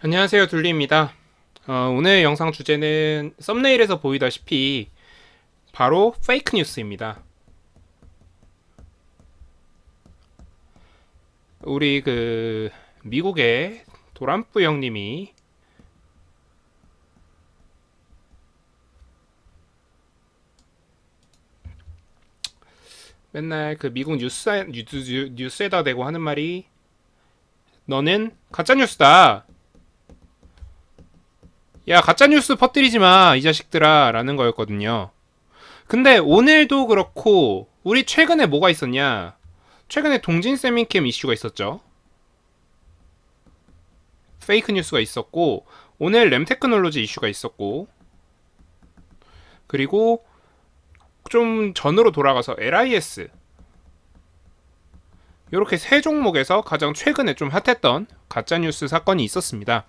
안녕하세요, 둘리입니다. 오늘 영상 주제는 썸네일에서 보이다시피 바로 페이크 뉴스입니다. 우리 미국의 도란프 형님이 맨날 그 미국 뉴스에다 대고 하는 말이 너는 가짜뉴스다. 야, 가짜뉴스 퍼뜨리지 마, 이 자식들아. 라는 거였거든요. 근데 오늘도 그렇고, 우리 최근에 뭐가 있었냐? 최근에 동진 세미캠 이슈가 있었죠. 페이크 뉴스가 있었고, 오늘 램테크놀로지 이슈가 있었고, 그리고 좀 전으로 돌아가서 LIS. 이렇게 세 종목에서 가장 최근에 좀 핫했던 가짜뉴스 사건이 있었습니다.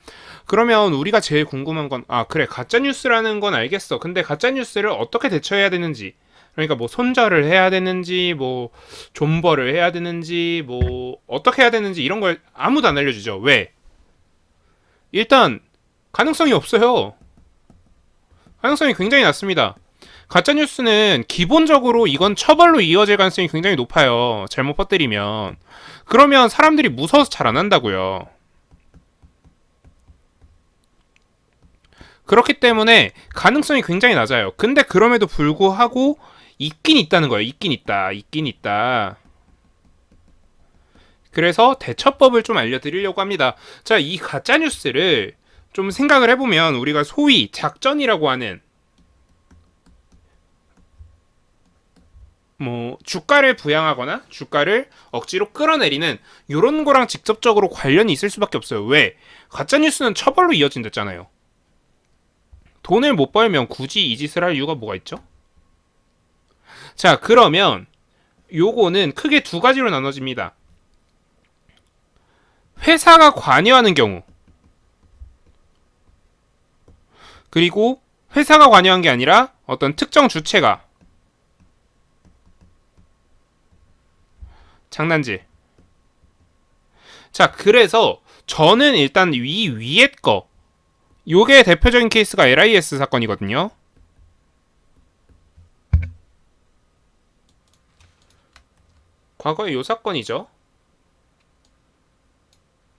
그러면 우리가 제일 궁금한 건, 그래, 가짜뉴스라는 건 알겠어. 근데 가짜뉴스를 어떻게 대처해야 되는지. 그러니까 뭐 손절을 해야 되는지, 뭐 존버를 해야 되는지, 뭐 어떻게 해야 되는지 이런 걸 아무도 안 알려주죠. 왜? 일단 가능성이 없어요. 가능성이 굉장히 낮습니다. 가짜뉴스는 기본적으로 이건 처벌로 이어질 가능성이 굉장히 높아요. 잘못 퍼뜨리면. 그러면 사람들이 무서워서 잘 안 한다고요. 그렇기 때문에 가능성이 굉장히 낮아요. 근데 그럼에도 불구하고 있긴 있다는 거예요. 있긴 있다. 있긴 있다. 그래서 대처법을 좀 알려드리려고 합니다. 자, 이 가짜뉴스를 좀 생각을 해보면 우리가 소위 작전이라고 하는 뭐 주가를 부양하거나 주가를 억지로 끌어내리는 이런 거랑 직접적으로 관련이 있을 수밖에 없어요. 왜? 가짜 뉴스는 처벌로 이어진댔잖아요. 돈을 못 벌면 굳이 이 짓을 할 이유가 뭐가 있죠? 자, 그러면 요거는 크게 두 가지로 나눠집니다. 회사가 관여하는 경우, 그리고 회사가 관여한 게 아니라 어떤 특정 주체가 장난질. 자, 그래서 저는 일단 이 위에 거, 요게 대표적인 케이스가 LIS 사건이거든요. 과거의 요 사건이죠.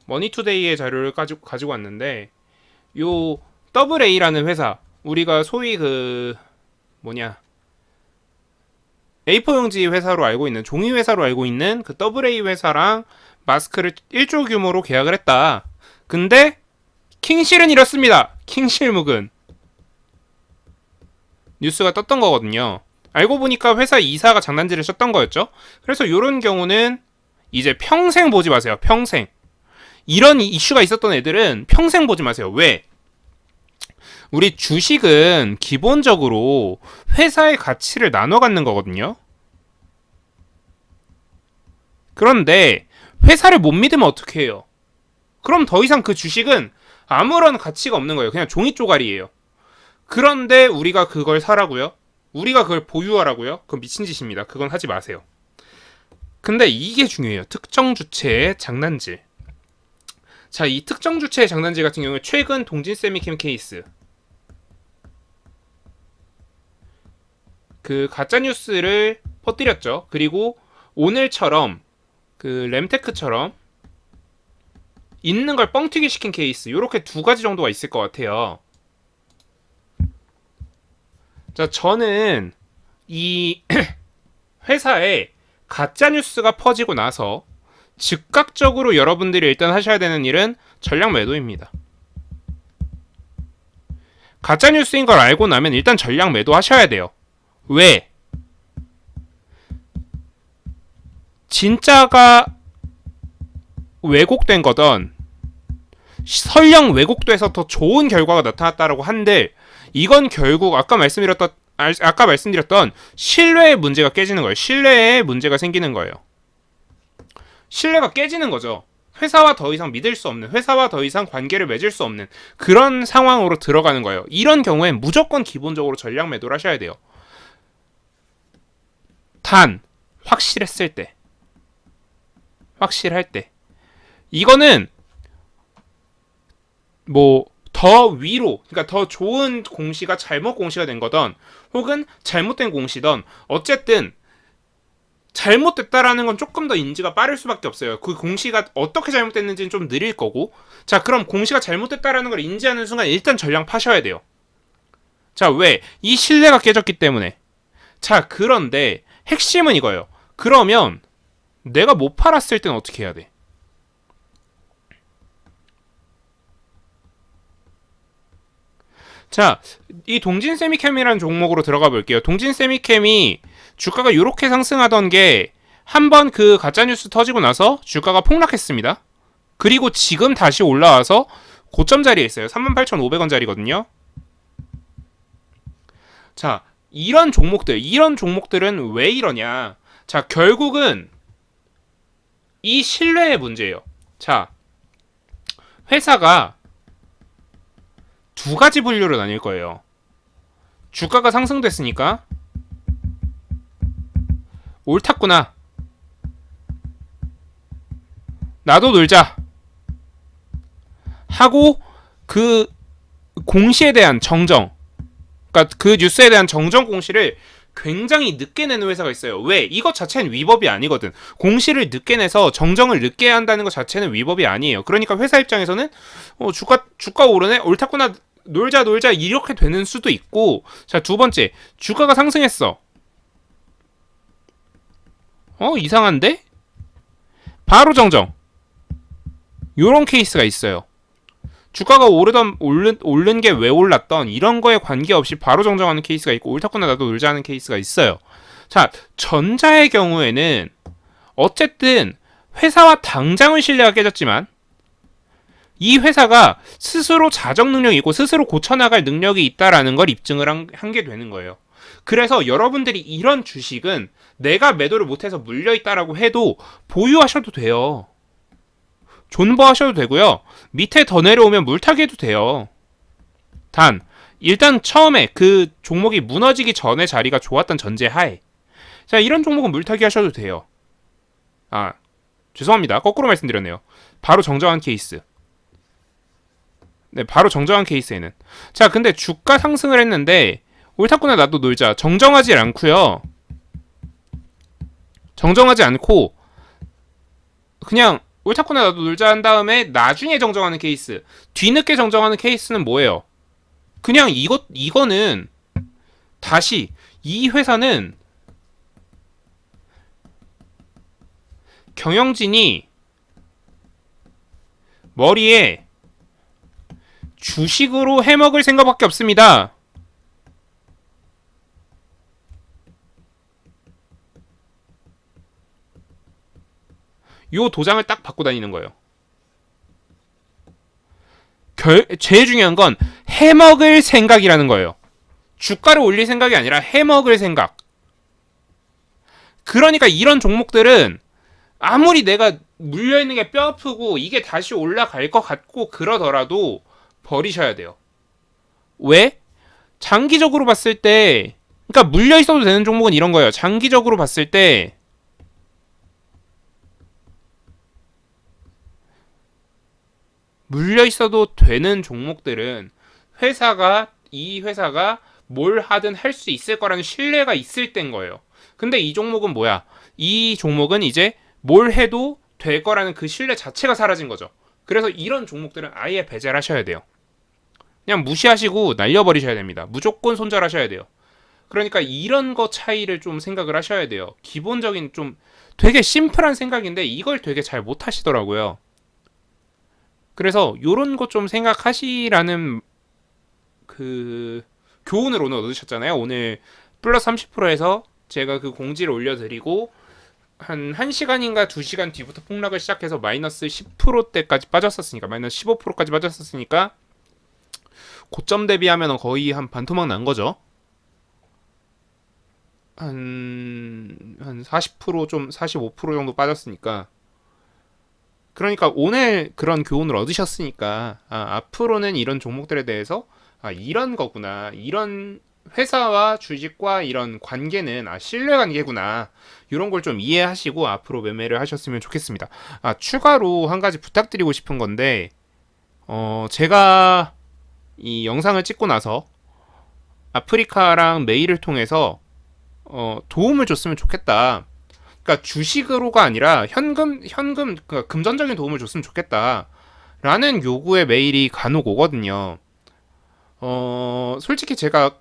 머니투데이의 자료를 가지고 왔는데, 요 AA라는 회사, 우리가 소위 A4 용지 회사로 알고 있는, 종이 회사로 알고 있는 그 AA 회사랑 마스크를 1조 규모로 계약을 했다. 근데 킹실은 이렇습니다. 킹실묵은 뉴스가 떴던 거거든요. 알고 보니까 회사 이사가 장난질을 쳤던 거였죠. 그래서 이런 경우는 이제 평생 보지 마세요. 평생. 이런 이슈가 있었던 애들은 평생 보지 마세요. 왜? 우리 주식은 기본적으로 회사의 가치를 나눠 갖는 거거든요. 그런데 회사를 못 믿으면 어떻게 해요? 그럼 더 이상 그 주식은 아무런 가치가 없는 거예요. 그냥 종이 쪼가리예요. 그런데 우리가 그걸 사라고요? 우리가 그걸 보유하라고요? 그건 미친 짓입니다. 그건 하지 마세요. 근데 이게 중요해요. 특정 주체의 장난질. 자, 이 특정 주체의 장난질 같은 경우에 최근 동진 세미캠 케이스. 그 가짜 뉴스를 퍼뜨렸죠. 그리고 오늘처럼 그 램테크처럼 있는 걸 뻥튀기 시킨 케이스. 요렇게 두 가지 정도가 있을 것 같아요. 자, 저는 이 회사에 가짜 뉴스가 퍼지고 나서 즉각적으로 여러분들이 일단 하셔야 되는 일은 전략 매도입니다. 가짜 뉴스인 걸 알고 나면 일단 전략 매도 하셔야 돼요. 왜? 진짜가 왜곡된 거던 설령 왜곡돼서 더 좋은 결과가 나타났다라고 한들 이건 결국 아까 말씀드렸던 신뢰의 문제가 깨지는 거예요. 신뢰에 문제가 생기는 거예요. 신뢰가 깨지는 거죠. 회사와 더 이상 믿을 수 없는, 회사와 더 이상 관계를 맺을 수 없는 그런 상황으로 들어가는 거예요. 이런 경우엔 무조건 기본적으로 전략 매도를 하셔야 돼요. 단 확실했을 때, 확실할 때. 이거는 뭐 더 위로, 그러니까 더 좋은 공시가 잘못 공시가 된 거던 혹은 잘못된 공시던 어쨌든 잘못됐다라는 건 조금 더 인지가 빠를 수밖에 없어요. 그 공시가 어떻게 잘못됐는지는 좀 느릴 거고. 자, 그럼 공시가 잘못됐다라는 걸 인지하는 순간 일단 전량 파셔야 돼요. 자, 왜? 이 신뢰가 깨졌기 때문에. 자, 그런데 핵심은 이거예요. 그러면 내가 못 팔았을 땐 어떻게 해야 돼? 자, 이 동진 세미캠이라는 종목으로 들어가 볼게요. 동진 세미캠이 주가가 이렇게 상승하던 게 한번 그 가짜뉴스 터지고 나서 주가가 폭락했습니다. 그리고 지금 다시 올라와서 고점 자리에 있어요. 38,500원짜리거든요. 자, 이런 종목들은 왜 이러냐? 자, 결국은 이 신뢰의 문제예요. 자, 회사가 두 가지 분류로 나뉠 거예요. 주가가 상승됐으니까 옳았구나. 나도 놀자. 하고 그 공시에 대한 정정, 그러니까 그 뉴스에 대한 정정 공시를 굉장히 늦게 내는 회사가 있어요. 왜? 이것 자체는 위법이 아니거든. 공시를 늦게 내서 정정을 늦게 한다는 것 자체는 위법이 아니에요. 그러니까 회사 입장에서는 주가 오르네, 옳았구나, 놀자 이렇게 되는 수도 있고. 자, 두 번째, 주가가 상승했어. 이상한데? 바로 정정. 요런 케이스가 있어요. 주가가 오른 게 왜 올랐던 이런 거에 관계없이 바로 정정하는 케이스가 있고, 옳다구나 나도 놀자 하는 케이스가 있어요. 자, 전자의 경우에는 어쨌든 회사와 당장은 신뢰가 깨졌지만 이 회사가 스스로 자정 능력이 있고 스스로 고쳐나갈 능력이 있다라는 걸 입증을 한 게 되는 거예요. 그래서 여러분들이 이런 주식은 내가 매도를 못해서 물려있다라고 해도 보유하셔도 돼요. 존버하셔도 되고요. 밑에 더 내려오면 물타기 해도 돼요. 단 일단 처음에 그 종목이 무너지기 전에 자리가 좋았던 전제하에, 자, 이런 종목은 물타기 하셔도 돼요. 아, 죄송합니다. 거꾸로 말씀드렸네요. 바로 정정한 케이스. 네, 바로 정정한 케이스에는. 자, 근데 주가 상승을 했는데 옳았구나 나도 놀자. 정정하지 않고요. 정정하지 않고 그냥 옳았구나 나도 놀자 한 다음에 나중에 정정하는 케이스. 뒤늦게 정정하는 케이스는 뭐예요? 그냥 이거는 다시 이 회사는 경영진이 머리에 주식으로 해먹을 생각밖에 없습니다. 요 도장을 딱 받고 다니는 거예요. 제일 중요한 건 해먹을 생각이라는 거예요. 주가를 올릴 생각이 아니라 해먹을 생각. 그러니까 이런 종목들은 아무리 내가 물려있는 게 뼈 아프고 이게 다시 올라갈 것 같고 그러더라도 버리셔야 돼요. 왜? 장기적으로 봤을 때, 그러니까 물려 있어도 되는 종목은 이런 거예요. 장기적으로 봤을 때 물려 있어도 되는 종목들은 이 회사가 뭘 하든 할 수 있을 거라는 신뢰가 있을 땐 거예요. 근데 이 종목은 뭐야? 이 종목은 이제 뭘 해도 될 거라는 그 신뢰 자체가 사라진 거죠. 그래서 이런 종목들은 아예 배제하셔야 돼요. 그냥 무시하시고 날려버리셔야 됩니다. 무조건 손절하셔야 돼요. 그러니까 이런 거 차이를 좀 생각을 하셔야 돼요. 기본적인 좀 되게 심플한 생각인데 이걸 되게 잘 못하시더라고요. 그래서 요런 거 좀 생각하시라는 그 교훈을 오늘 얻으셨잖아요. 오늘 플러스 30%에서 제가 그 공지를 올려드리고 한 1시간인가 2시간 뒤부터 폭락을 시작해서 마이너스 10%대까지 빠졌었으니까, 마이너스 15%까지 빠졌었으니까 고점 대비하면 거의 한 반토막 난 거죠. 한 40% 좀 45% 정도 빠졌으니까. 그러니까 오늘 그런 교훈을 얻으셨으니까 앞으로는 이런 종목들에 대해서 이런 거구나, 이런 회사와 주식과 이런 관계는 신뢰 관계구나, 이런 걸 좀 이해하시고 앞으로 매매를 하셨으면 좋겠습니다. 추가로 한 가지 부탁드리고 싶은 건데 제가 이 영상을 찍고 나서 아프리카랑 메일을 통해서 도움을 줬으면 좋겠다. 그러니까 주식으로가 아니라 그러니까 금전적인 도움을 줬으면 좋겠다. 라는 요구의 메일이 간혹 오거든요. 솔직히 제가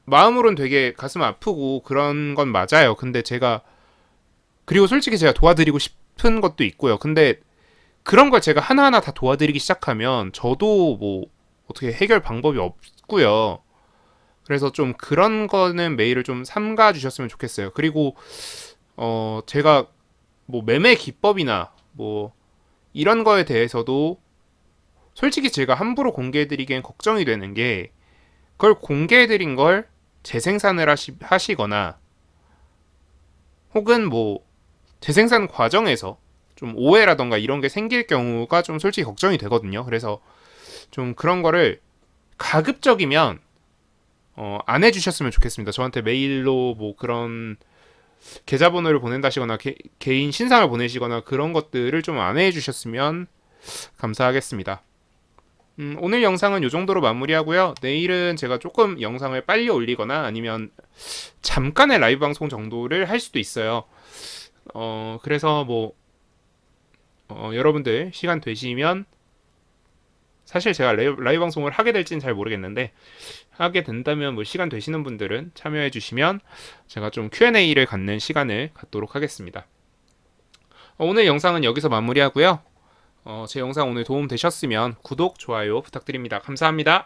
마음으론 되게 가슴 아프고 그런 건 맞아요. 근데 그리고 솔직히 제가 도와드리고 싶은 것도 있고요. 근데 그런 걸 제가 하나하나 다 도와드리기 시작하면 저도 뭐 어떻게 해결 방법이 없고요. 그래서 좀 그런 거는 메일을 좀 삼가 주셨으면 좋겠어요. 그리고 제가 뭐 매매 기법이나 뭐 이런 거에 대해서도 솔직히 제가 함부로 공개해드리기엔 걱정이 되는 게 그걸 공개해드린 걸 재생산을 하시거나 혹은 뭐 재생산 과정에서 좀 오해라던가 이런 게 생길 경우가 좀 솔직히 걱정이 되거든요. 그래서 좀 그런 거를 가급적이면 안 해주셨으면 좋겠습니다. 저한테 메일로 뭐 그런 계좌번호를 보낸다시거나 개인 신상을 보내시거나 그런 것들을 좀 안 해주셨으면 감사하겠습니다. 오늘 영상은 이 정도로 마무리하고요. 내일은 제가 조금 영상을 빨리 올리거나 아니면 잠깐의 라이브 방송 정도를 할 수도 있어요. 그래서 뭐 여러분들 시간 되시면 사실 제가 라이브 방송을 하게 될지는 잘 모르겠는데 하게 된다면 뭐 시간 되시는 분들은 참여해 주시면 제가 좀 Q&A를 갖는 시간을 갖도록 하겠습니다. 오늘 영상은 여기서 마무리하고요. 제 영상 오늘 도움 되셨으면 구독, 좋아요 부탁드립니다. 감사합니다.